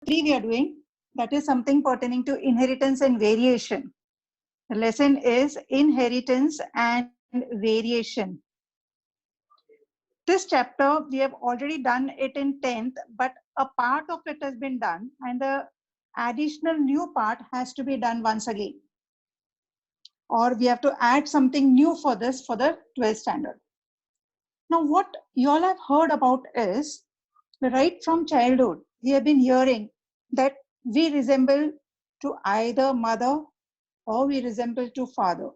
3 we are doing. That is something pertaining to inheritance and variation. The lesson is inheritance and variation. This chapter, we have already done it in 10th, but a part of it has been done and the additional new part has to be done once again. Or we have to add something new for this for the 12th standard. Now, what you all have heard about is, right from childhood, we have been hearing that we resemble to either mother or we resemble to father.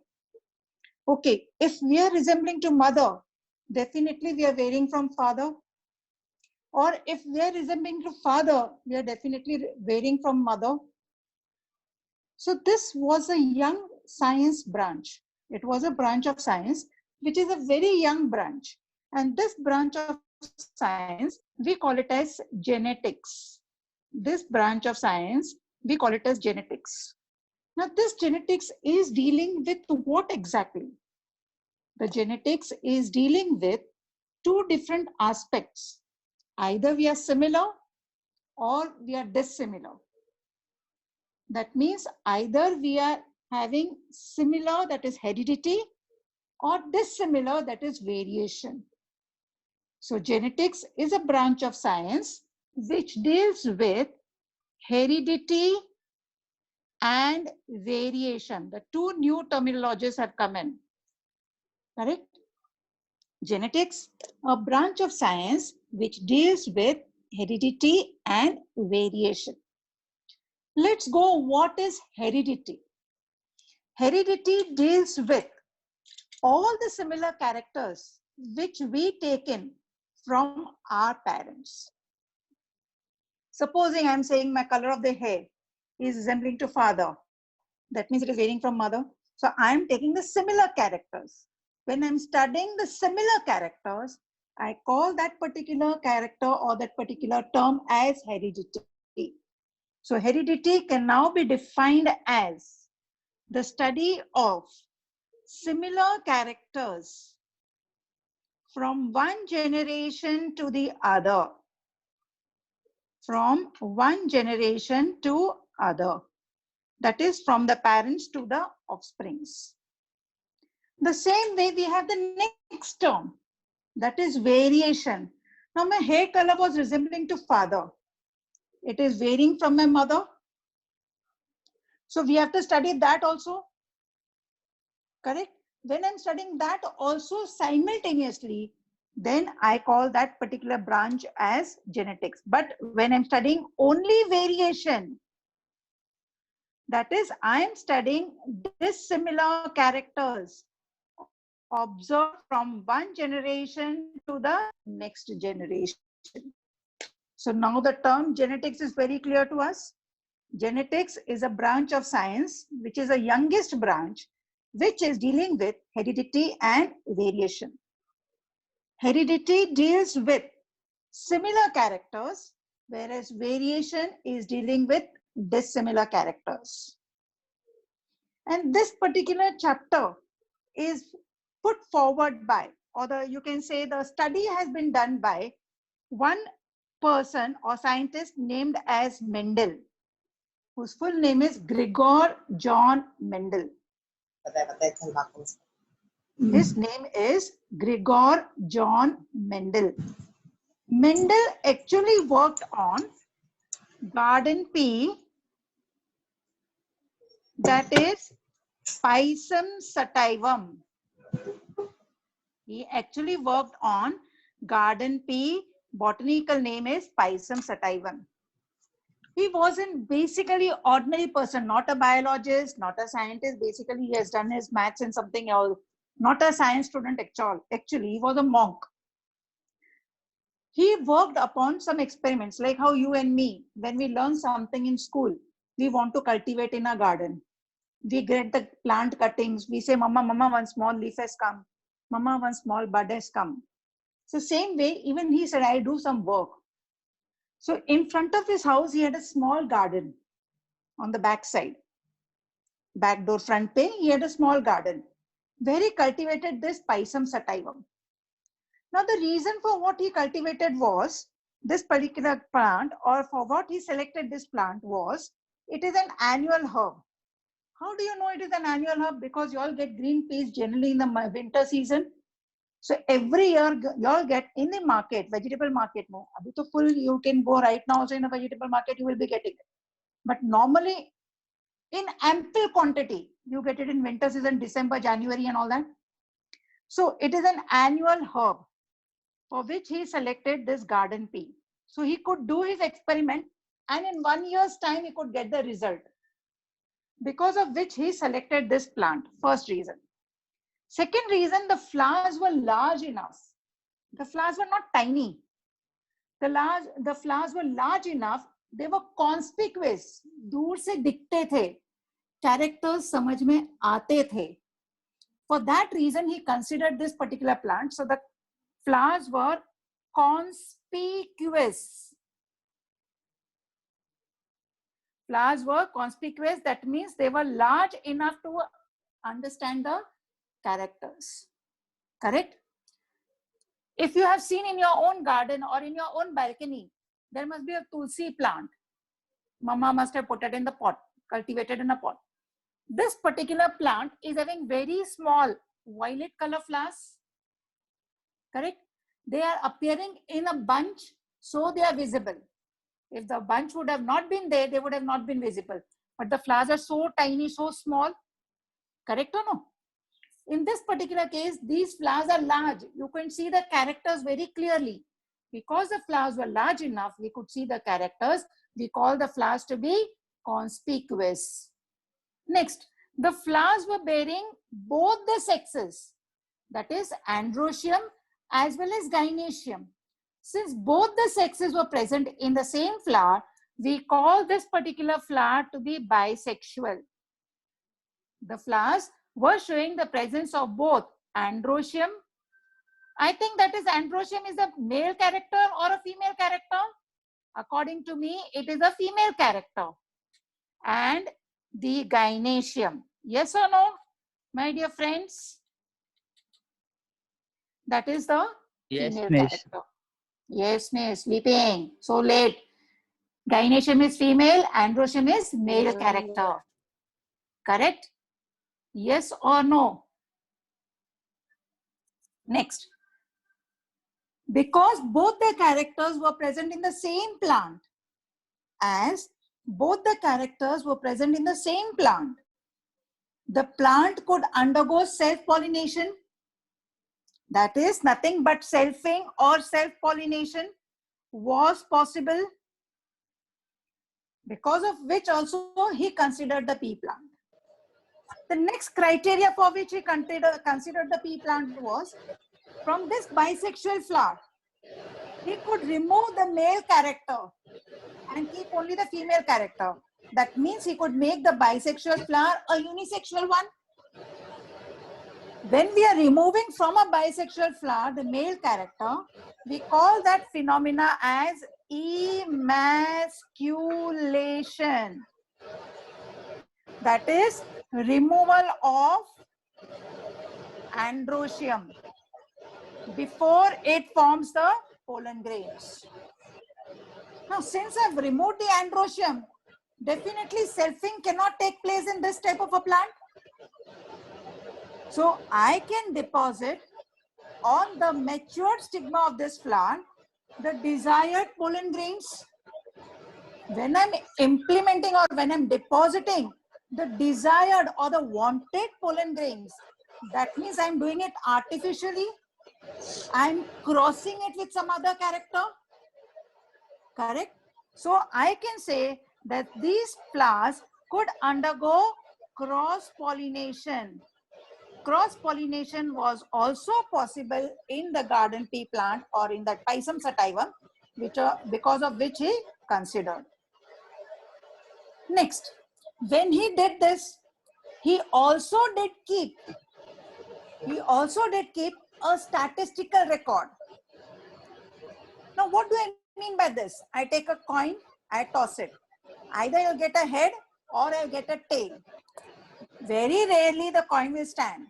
Okay, if we are resembling to mother, definitely we are varying from father. Or if we are resembling to father, we are definitely varying from mother. So this was a young science branch. It was a branch of science, which is a very young branch. And this branch of science, we call it as genetics. This branch of science, we call it as genetics. Now this genetics is dealing with what exactly? The genetics is dealing with two different aspects. Either we are similar or we are dissimilar. That means either we are having similar, that is heredity, or dissimilar, that is variation. So genetics is a branch of science which deals with heredity and variation. The two new terminologies have come in. Correct? Genetics, a branch of science which deals with heredity and variation. Let's go, what is heredity? Heredity deals with all the similar characters which we take in from our parents. Supposing I'm saying my color of the hair is resembling to father, that means it is varying from mother. So I'm taking the similar characters. When I'm studying the similar characters, I call that particular character or that particular term as heredity. So heredity can now be defined as the study of similar characters from one generation to the other. From one generation to other. That is from the parents to the offsprings. The same way we have the next term, that is variation. Now my hair color was resembling to father. It is varying from my mother. So we have to study that also. Correct? When I'm studying that also simultaneously, then I call that particular branch as genetics. But when I'm studying only variation, that is, I am studying dissimilar characters observed from one generation to the next generation. So now the term genetics is very clear to us. Genetics is a branch of science, which is a youngest branch, which is dealing with heredity and variation. Heredity deals with similar characters, whereas variation is dealing with dissimilar characters. And this particular chapter is put forward by, or you can say the study has been done by one person or scientist named as Mendel, whose full name is Gregor John Mendel. His name is Gregor John Mendel. Mendel actually worked on garden pea, that is Pisum sativum. He actually worked on garden pea. Botanical name is Pisum sativum. He wasn't basically ordinary person, not a biologist, not a scientist. Basically, he has done his maths and something else. Not a science student actually. He was a monk. He worked upon some experiments, like how you and me, when we learn something in school, we want to cultivate in a garden. We get the plant cuttings. We say, Mama, one small leaf has come. Mama, one small bud has come. So same way, even he said, I'll do some work. So in front of his house, he had a small garden on the back side. Back door, front pay, he had a small garden where he cultivated this Pisum sativum. Now the reason for what he cultivated was this particular plant, or for what he selected this plant was, it is an annual herb. How do you know it is an annual herb? Because you all get green peas generally in the winter season. So every year you all get in the market, vegetable market. Abhi to full, you can go right now also in a vegetable market, you will be getting it. But normally in ample quantity, you get it in winter season, December, January and all that. So it is an annual herb for which he selected this garden pea. So he could do his experiment and in 1 year's time, he could get the result, because of which he selected this plant. First reason. Second reason, the flowers were large enough. The flowers were not tiny. The flowers were large enough. They were conspicuous. दूर से दिखते थे. Characters समझ में आते थे. For that reason, he considered this particular plant. So the flowers were conspicuous. Flowers were conspicuous. That means they were large enough to understand the characters. Correct? If you have seen in your own garden or in your own balcony, there must be a tulsi plant. Mama must have put it in the pot, cultivated in a pot. This particular plant is having very small violet color flowers. Correct? They are appearing in a bunch, so they are visible. If the bunch would have not been there, they would have not been visible. But the flowers are so tiny, so small. Correct or no? In this particular case, these flowers are large. You can see the characters very clearly. Because the flowers were large enough, we could see the characters. We call the flowers to be conspicuous. Next, the flowers were bearing both the sexes. That is androecium as well as gynoecium. Since both the sexes were present in the same flower, we call this particular flower to be bisexual. The flowers were showing the presence of both androecium. I think that is androecium is a male character or a female character. According to me, it is a female character. And the gynoecium. Yes or no, my dear friends? That is the female character. Yes, miss, sleeping so late. Gynoecium is female, androecium is male character. Correct? Yes or no? Next. Because both the characters were present in the same plant, as both the characters were present in the same plant, the plant could undergo self-pollination. That is, nothing but selfing or self-pollination was possible, because of which also he considered the pea plant. The next criteria for which he considered the pea plant was, from this bisexual flower, he could remove the male character and keep only the female character. That means he could make the bisexual flower a unisexual one. When we are removing from a bisexual flower the male character, we call that phenomena as emasculation. That is removal of androecium before it forms the pollen grains. Now, since I've removed the androecium, definitely selfing cannot take place in this type of a plant. So I can deposit on the matured stigma of this plant the desired pollen grains. When I'm implementing or when I'm depositing the desired or the wanted pollen grains, that means I'm doing it artificially. I'm crossing it with some other character. Correct? So I can say that these flowers could undergo cross-pollination. Cross-pollination was also possible in the garden pea plant or in the Pisum sativum, because of which he considered. Next, when he did this, he also did keep a statistical record. Now, what do I mean by this? I take a coin, I toss it. Either you'll get a head or I'll get a tail. Very rarely the coin will stand.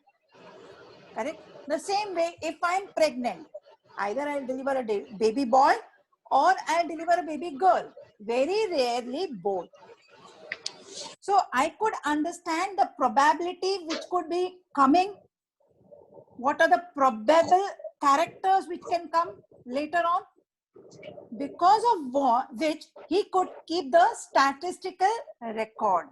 Correct? The same way, if I'm pregnant, either I'll deliver a baby boy or I'll deliver a baby girl. Very rarely both. So I could understand the probability which could be coming. What are the probable characters which can come later on? Because of which he could keep the statistical record.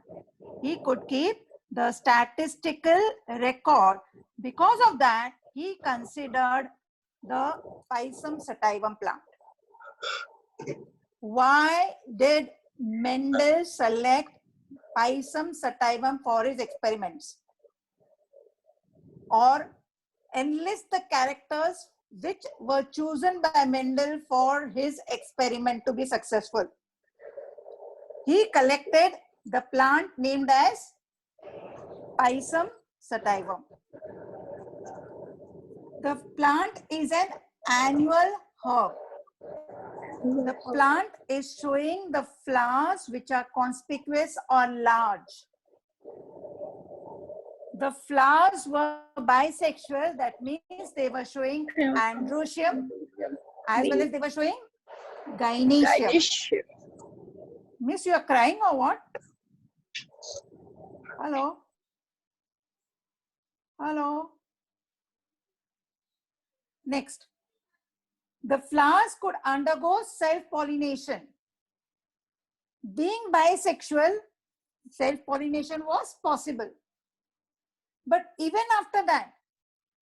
He could keep the statistical record. Because of that, he considered the Pisum sativum plant. Why did Mendel select Pisum sativum for his experiments? Or enlist the characters which were chosen by Mendel for his experiment to be successful. He collected the plant named as Pisum sativum. The plant is an annual herb. The plant is showing the flowers which are conspicuous or large. The flowers were bisexual, that means they were showing androecium as well as they were showing gynoecium. Miss, you are crying or what? Hello? Hello? Next. The flowers could undergo self-pollination. Being bisexual, self-pollination was possible. But even after that,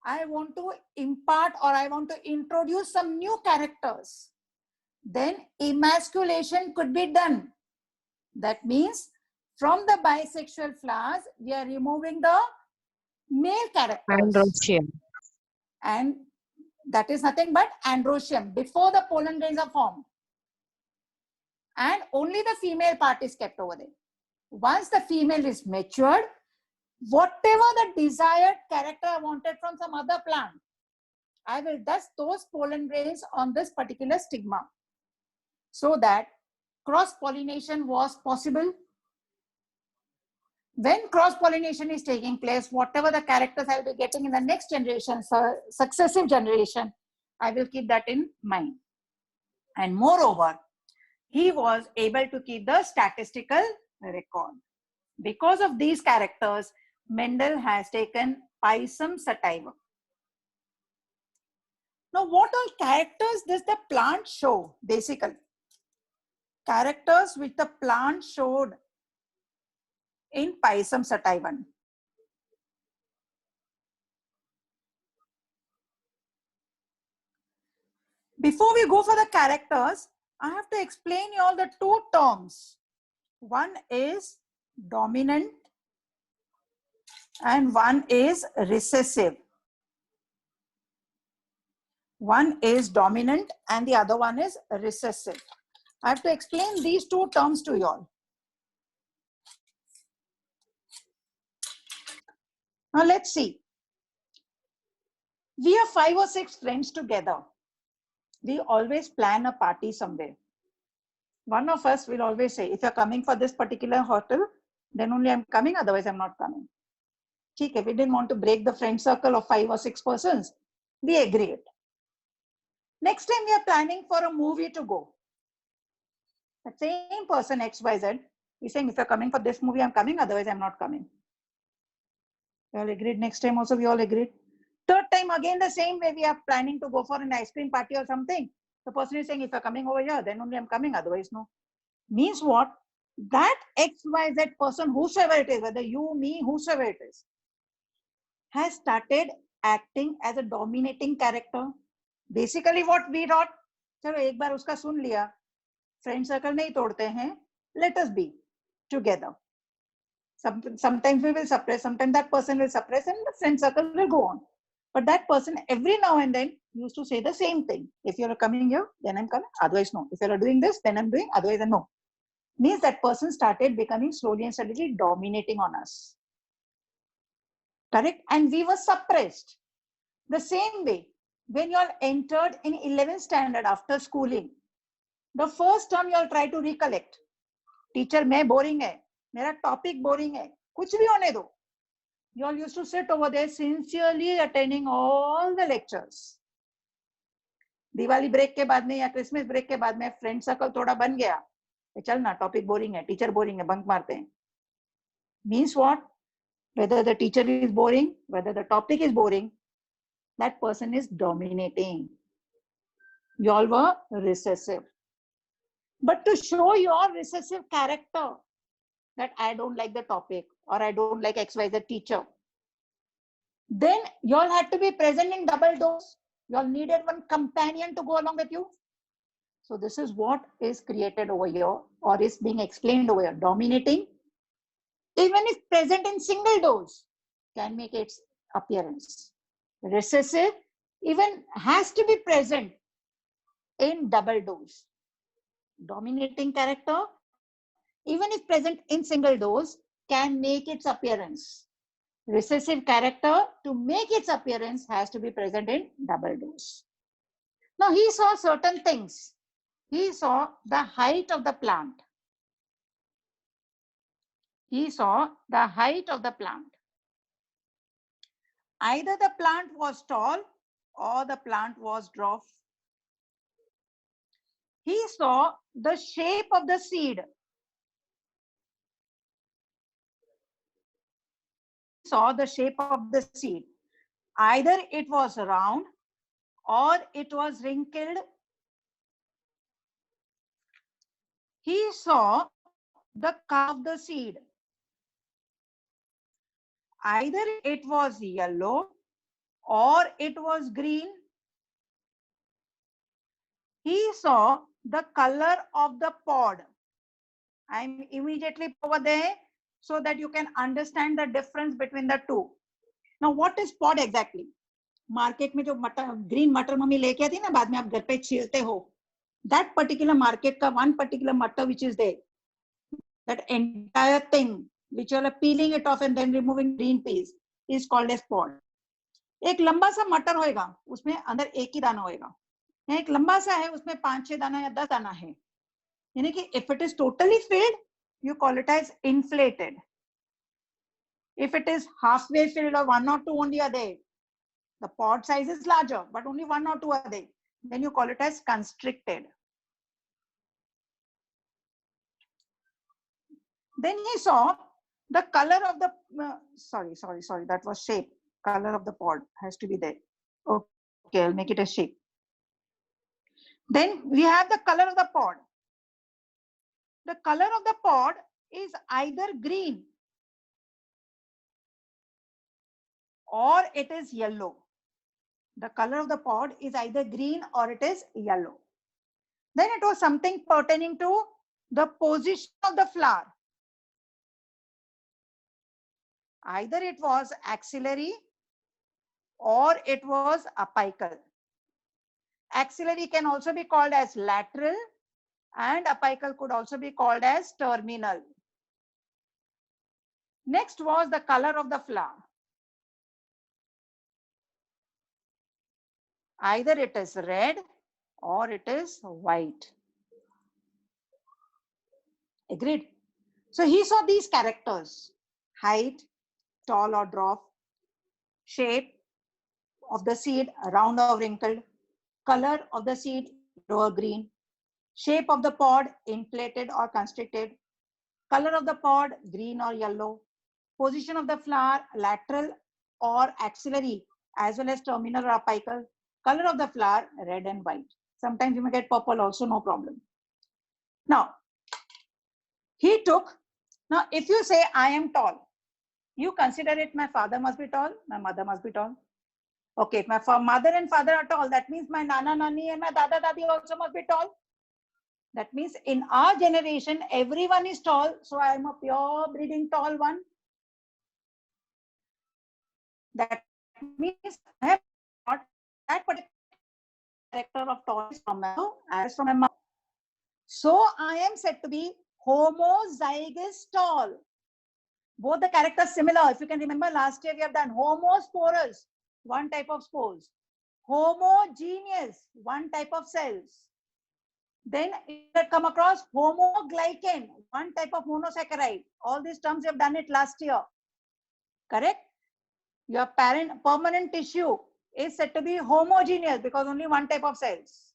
I want to impart or I want to introduce some new characters. Then emasculation could be done. That means from the bisexual flowers, we are removing the male characters. Androecium. And that is nothing but androecium before the pollen grains are formed. And only the female part is kept over there. Once the female is matured, whatever the desired character I wanted from some other plant, I will dust those pollen grains on this particular stigma so that cross-pollination was possible. When cross-pollination is taking place, whatever the characters I will be getting in the next generation, so successive generation, I will keep that in mind. And moreover, he was able to keep the statistical record. Because of these characters, Mendel has taken Pisum sativum. Now, what all characters does the plant show, basically? Characters which the plant showed in Pisum sativum. Before we go for the characters, I have to explain you all the two terms. One is dominant and one is recessive. One is dominant and the other one is recessive. I have to explain these two terms to you all. Now let's see. We are 5 or 6 friends together. We always plan a party somewhere. One of us will always say, if you're coming for this particular hotel, then only I'm coming, otherwise I'm not coming. Okay, we didn't want to break the friend circle of 5 or 6 persons. We agreed. Next time we are planning for a movie to go. The same person XYZ is saying, if you're coming for this movie, I'm coming, otherwise I'm not coming. We all agreed. Next time also we all agreed. Third time again the same way, we are planning to go for an ice cream party or something. The person is saying, if you're coming over here, then only I'm coming, otherwise no. Means what? That XYZ person, whosoever it is, whether you, me, whosoever it is, has started acting as a dominating character. Basically what we thought, चलो एक बार उसका सुन लिया, friend circle नहीं तोड़ते हैं, let us be together. Sometimes we will suppress, sometimes that person will suppress and the friend circle will go on. But that person every now and then used to say the same thing. If you're coming here, then I'm coming, otherwise no. If you're doing this, then I'm doing, otherwise no. Means that person started becoming slowly and steadily dominating on us. Correct? And we were suppressed. The same way, when you all entered in 11th standard after schooling, the first term you all try to recollect. Teacher, मैं boring है, मेरा topic boring है, कुछ भी होने दो. You all used to sit over there sincerely attending all the lectures. Diwali break के बाद में या क्रिसमस ब्रेक के बाद में फ्रेंड सर्कल थोड़ा बन गया, चल ना टॉपिक बोरिंग है, टीचर बोरिंग है, बंक मारते हैं. Means what? Whether the teacher is boring, whether the topic is boring, that person is dominating. You all were recessive. But to show your recessive character, that I don't like the topic or I don't like XYZ teacher, then you all had to be present in double dose. You all needed one companion to go along with you. So this is what is created over here or is being explained over here. Dominating, even if present in single dose, can make its appearance. Recessive even has to be present in double dose. Dominating character, even if present in single dose, can make its appearance. Recessive character, to make its appearance, has to be present in double dose. Now he saw certain things. He saw the height of the plant. He saw the height of the plant. Either the plant was tall or the plant was dwarf. He saw the shape of the seed. Saw the shape of the seed. Either it was round or it was wrinkled. He saw the color of the seed. Either it was yellow or it was green. He saw the color of the pod. I'm immediately over there so that you can understand the difference between the two. Now, what is pod exactly? Market में जो मटर green मटर mummy लेके आती है ना, बाद में आप घर पे छीलते हो, that particular market का one particular मटर which is there, that entire thing which you are peeling it off and then removing green peas is called as pod. एक लंबा सा मटर होएगा, उसमें अंदर एक ही दाना होएगा. एक लंबा सा है, उसमें 5-6 दाना या 10 दाना है. यानी कि if it is totally filled, you call it as inflated. If it is halfway filled or 1 or 2 only are there, the pod size is larger, but only 1 or 2 are there, then you call it as constricted. Then he saw the color of the, sorry, that was shape. Color of the pod has to be there. Okay, I'll make it a shape. Then we have the color of the pod. The color of the pod is either green or it is yellow. The color of the pod is either green or it is yellow. Then it was something pertaining to the position of the flower. Either it was axillary or it was apical. Axillary can also be called as lateral and apical could also be called as terminal. Next was the color of the flower. Either it is red or it is white. Agreed? So he saw these characters: height, tall or dwarf, shape of the seed, round or wrinkled, color of the seed, yellow or green, shape of the pod, inflated or constricted, color of the pod, green or yellow, position of the flower, lateral or axillary, as well as terminal or apical, color of the flower, red and white. Sometimes you may get purple also, no problem. Now, he took, now if you say I am tall, you consider it my father must be tall, my mother must be tall. Okay, if my mother and father are tall, that means my nana, nani and my dada, dadi also must be tall. That means in our generation, everyone is tall. So I am a pure breeding tall one. That means I have got that particular character of tall from my mother. So I am said to be homozygous tall. Both the characters similar. If you can remember, last year we have done homosporous, one type of spores. Homogeneous, one type of cells. Then you have come across homoglycan, one type of monosaccharide. All these terms you have done it last year. Correct? Your permanent tissue is said to be homogeneous because only one type of cells.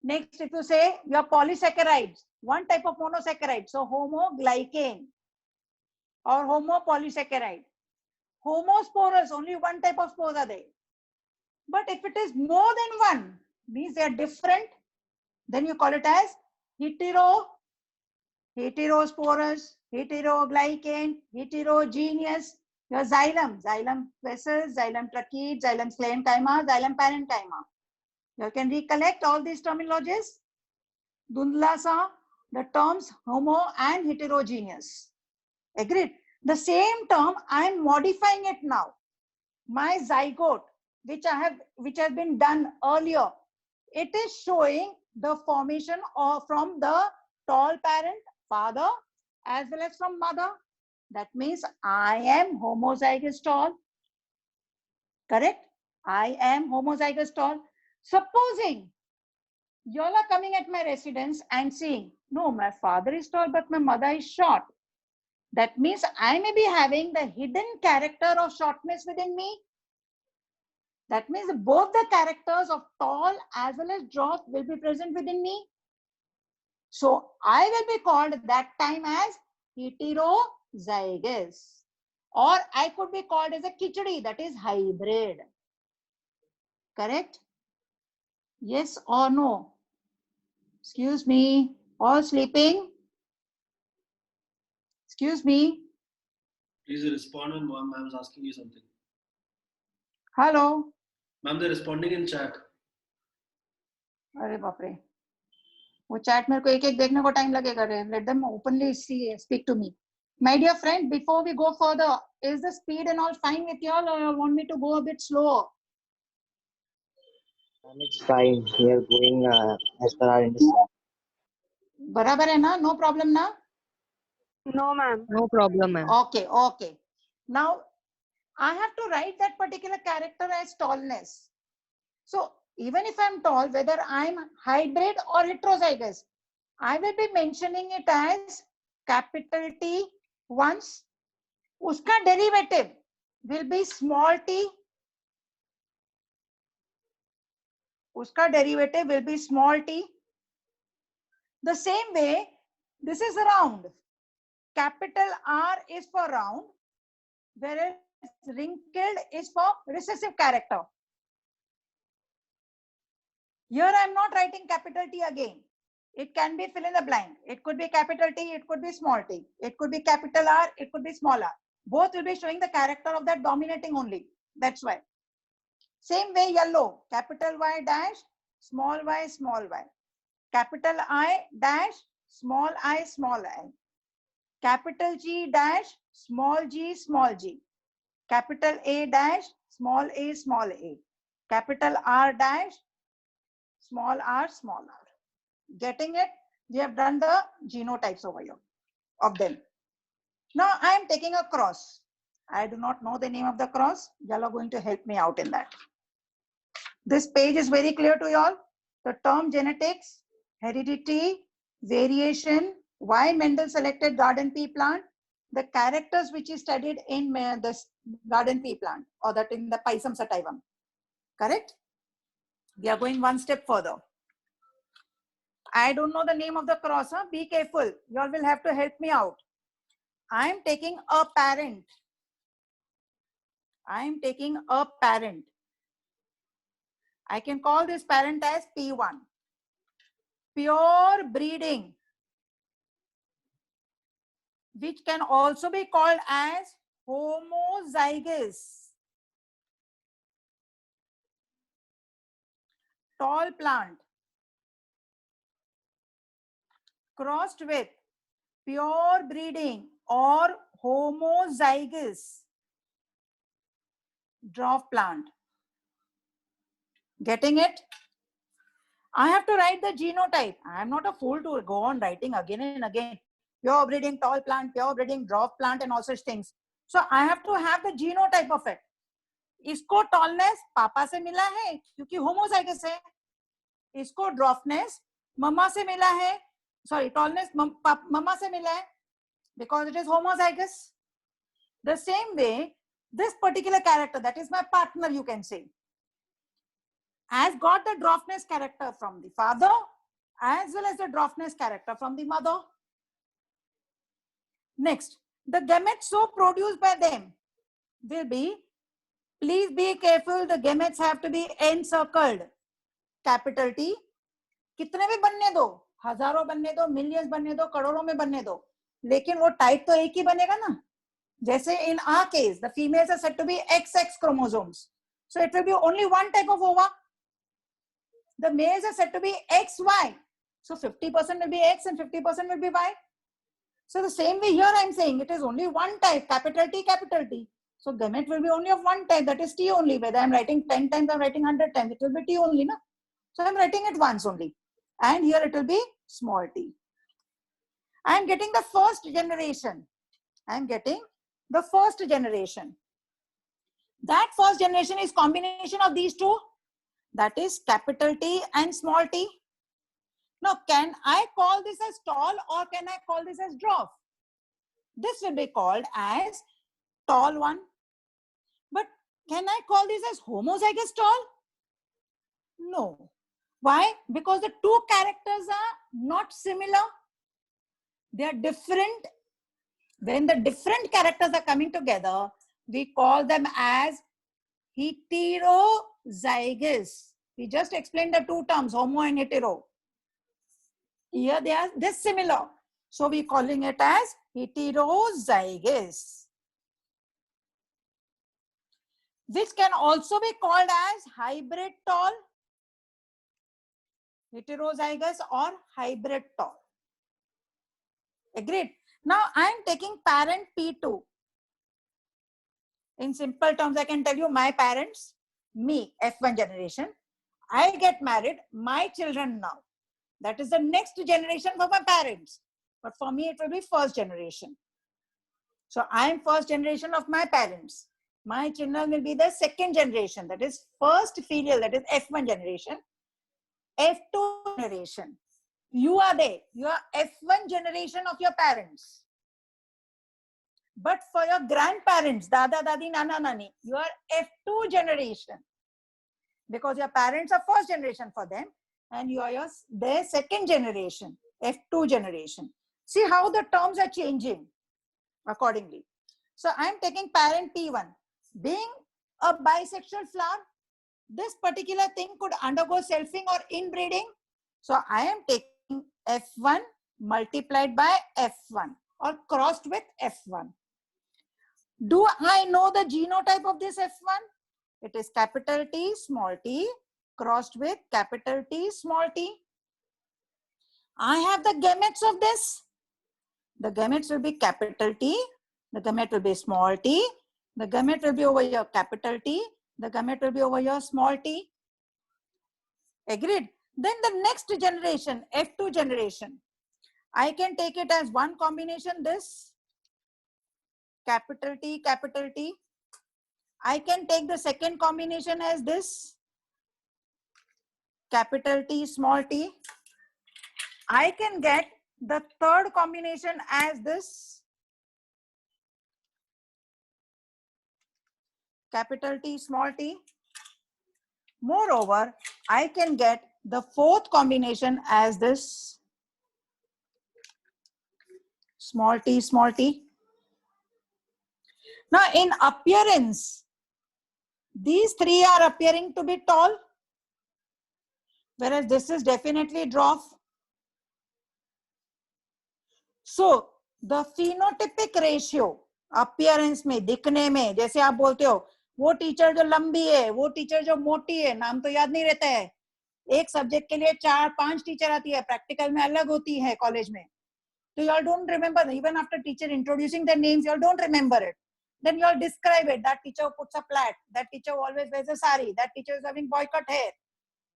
Next, if you say your polysaccharides, one type of monosaccharide, so homoglycan or homopolysaccharide. Homosporous, only one type of spores are there. But if it is more than one, means they are different, then you call it as heterosporous, heteroglycan, heterogeneous. Your xylem vessels, xylem trachea, xylem sclerenchyma, xylem parenchyma. You can recollect all these terminologies. Dhundla sa, the terms homo and heterogeneous. Agreed? The same term, I am modifying it now. My zygote, which has been done earlier, it is showing the formation of from the tall parent, father, as well as from mother. That means I am homozygous tall. Correct? I am homozygous tall. Supposing you all are coming at my residence and saying, no, my father is tall, but my mother is short. That means I may be having the hidden character of shortness within me. That means both the characters of tall as well as dwarf will be present within me. So I will be called that time as heterozygous. Or I could be called as a khichdi, that is hybrid. Correct? Yes or no? Excuse me. All sleeping? Excuse me. Please respond when ma'am is asking you something. Hello. Ma'am, they're responding in chat. अरे बाप रे, वो chat मेरे को एक एक देखने को टाइम लगेगा रे. Let them openly speak to me. My dear friend, before we go further, is the speed and all fine with y'all, or you want me to go a bit slower? It's fine. We are going as per our understanding. बराबर है ना? No problem ना? No, ma'am. No problem, ma'am. Okay, okay. Now, I have to write that particular character as tallness. So, even if I'm tall, whether I'm hybrid or heterozygous, I will be mentioning it as capital T once. Uska derivative will be small t. Uska derivative will be small t. The same way, this is round. Capital R is for round, whereas wrinkled is for recessive character. Here I am not writing capital T again. It can be fill in the blank. It could be capital T, it could be small t. It could be capital R, it could be small r. Both will be showing the character of that dominating only. That's why. Same way yellow, capital Y dash, small y, small y. Capital I dash, small I, small I. Capital G dash, small g, small g. Capital A dash, small a, small a. Capital R dash, small r, small r. Getting it? We have done the genotypes over here of them. Now I am taking a cross. I do not know the name of the cross. Y'all are going to help me out in that. This page is very clear to y'all. The term genetics, heredity, variation, why Mendel selected garden pea plant, the characters which is studied in the garden pea plant or that in the Pisum sativum. Correct? We are going one step further. I don't know the name of the cross. Huh? Be careful. You all will have to help me out. I am taking a parent. I am taking a parent. I can call this parent as P1. Pure breeding, which can also be called as homozygous. Tall plant crossed with pure breeding or homozygous dwarf plant. Getting it? I have to write the genotype. I am not a fool to go on writing again and again. Pure breeding tall plant, pure breeding dwarf plant and all such things. So I have to have the genotype of it. इसको tallness पापा से मिला है क्योंकि homozygous है. इसको dwarfness मम्मा से मिला है. Sorry, tallness मम्मा से मिला है because it is homozygous. The same way, this particular character, that is my partner, you can say. has got the dwarfness character from the father as well as the dwarfness character from the mother. Next, the gametes so produced by them will be, please be careful, the gametes have to be encircled. Capital T. कितने भी बनने दो, हजारों बनने दो, millions बनने दो, करोड़ों में बनने दो, लेकिन वो टाइप तो एक ही बनेगा ना. जैसे in our case, the females are said to be XX chromosomes. So it will be only one type of ova. The males are said to be XY. So 50% will be X and 50% will be Y. So the same way here I am saying it is only one type, capital T, capital T. So gamete will be only of one type, that is T only. Whether I am writing 10 times, I am writing 100 times, it will be T only. No? So I am writing it once only. And here it will be small t. I am getting the first generation. I am getting the first generation. That first generation is combination of these two. That is capital T and small t. Now, can I call this as tall or can I call this as dwarf? This will be called as tall one. But can I call this as homozygous tall? No. Why? Because the two characters are not similar. They are different. When the different characters are coming together, we call them as heterozygous. We just explained the two terms, homo and hetero. Here they are this similar. So we are calling it as heterozygous. Which can also be called as hybrid tall, heterozygous or hybrid tall. Agreed? Now I am taking parent P2. In simple terms, I can tell you my parents, me, F1 generation. I get married, my children now. That is the next generation for my parents. But for me, it will be first generation. So I am first generation of my parents. My children will be the second generation. That is first filial, that is F1 generation. F2 generation. You are there. You are F1 generation of your parents. But for your grandparents, Dada, Dadi, Nana, Nani, you are F2 generation. Because your parents are first generation for them and you are their second generation, F2 generation. See how the terms are changing accordingly. So I am taking parent P1. Being a bisexual flower, this particular thing could undergo selfing or inbreeding. So I am taking F1 multiplied by F1 or crossed with F1. Do I know the genotype of this F1? It is capital T, small t, crossed with capital T, small t. I have the gametes of this. The gametes will be capital T, the gamete will be small t, the gamete will be over here capital T, the gamete will be over here small t. Agreed? Then the next generation, F2 generation, I can take it as one combination, this capital T, capital T. I can take the second combination as this capital T, small t. I can get the third combination as this capital T, small t. Moreover, I can get the fourth combination as this small t, small t. Now in appearance, these three are appearing to be tall, whereas this is definitely dwarf. So the phenotypic ratio, appearance में, दिखने में, जैसे आप बोलते हो वो teacher जो लंबी है, वो टीचर जो मोटी है, नाम तो याद नहीं रहता है. एक सब्जेक्ट के लिए 4-5 टीचर आती है, प्रैक्टिकल में अलग होती है कॉलेज में. So you all don't remember, even after teacher introducing their names, you all don't remember it. Then you all describe it. That teacher puts a plait. That teacher always wears a sari. That teacher is having boycott hair.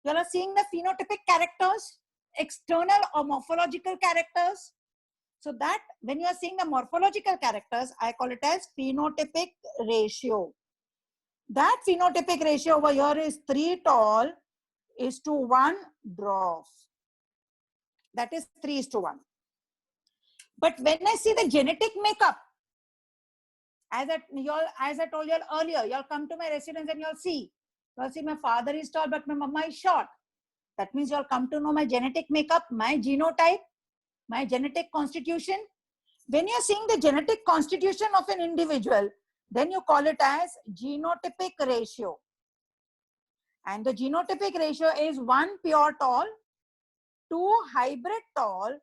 You all are seeing the phenotypic characters, external or morphological characters. So that when you are seeing the morphological characters, I call it as phenotypic ratio. That phenotypic ratio over here is 3 tall is to 1 dwarf. That is 3:1. But when I see the genetic makeup, as I told you all earlier, you all come to my residence and you all see Well, see, my father is tall, but my mama is short. That means you'll come to know my genetic makeup, my genotype, my genetic constitution. When you're seeing the genetic constitution of an individual, then you call it as genotypic ratio. And the genotypic ratio is 1 pure tall, 2 hybrid tall,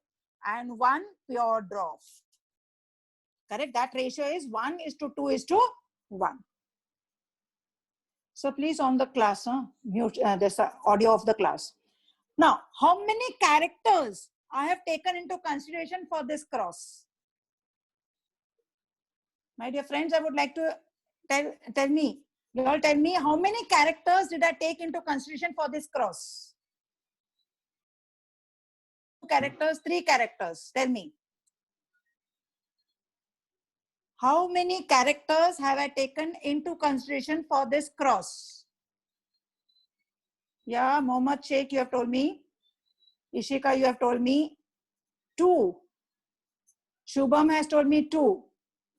and 1 pure dwarf. Correct? That ratio is 1:2:1. So please on the class, mute this audio of the class. Now, how many characters I have taken into consideration for this cross? My dear friends, I would like to tell me. You all tell me how many characters did I take into consideration for this cross? 2 characters, 3 characters. Tell me. How many characters have I taken into consideration for this cross? Yeah, Mohammad Sheikh, you have told me. Ishika, you have told me 2. Shubham has told me 2.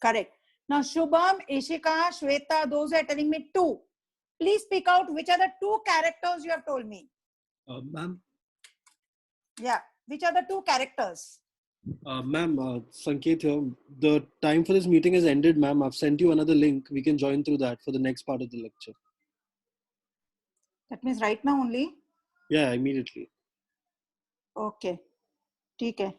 Correct. Now, Shubham, Ishika, Shweta, those are telling me 2. Please speak out which are the 2 characters you have told me. Ma'am, Yeah, which are the 2 characters? ma'am, Sanket here. The time for this meeting has ended, ma'am. I've sent you another link. We can join through that for the next part of the lecture. That means right now only? Yeah, immediately. Okay. ठीक है.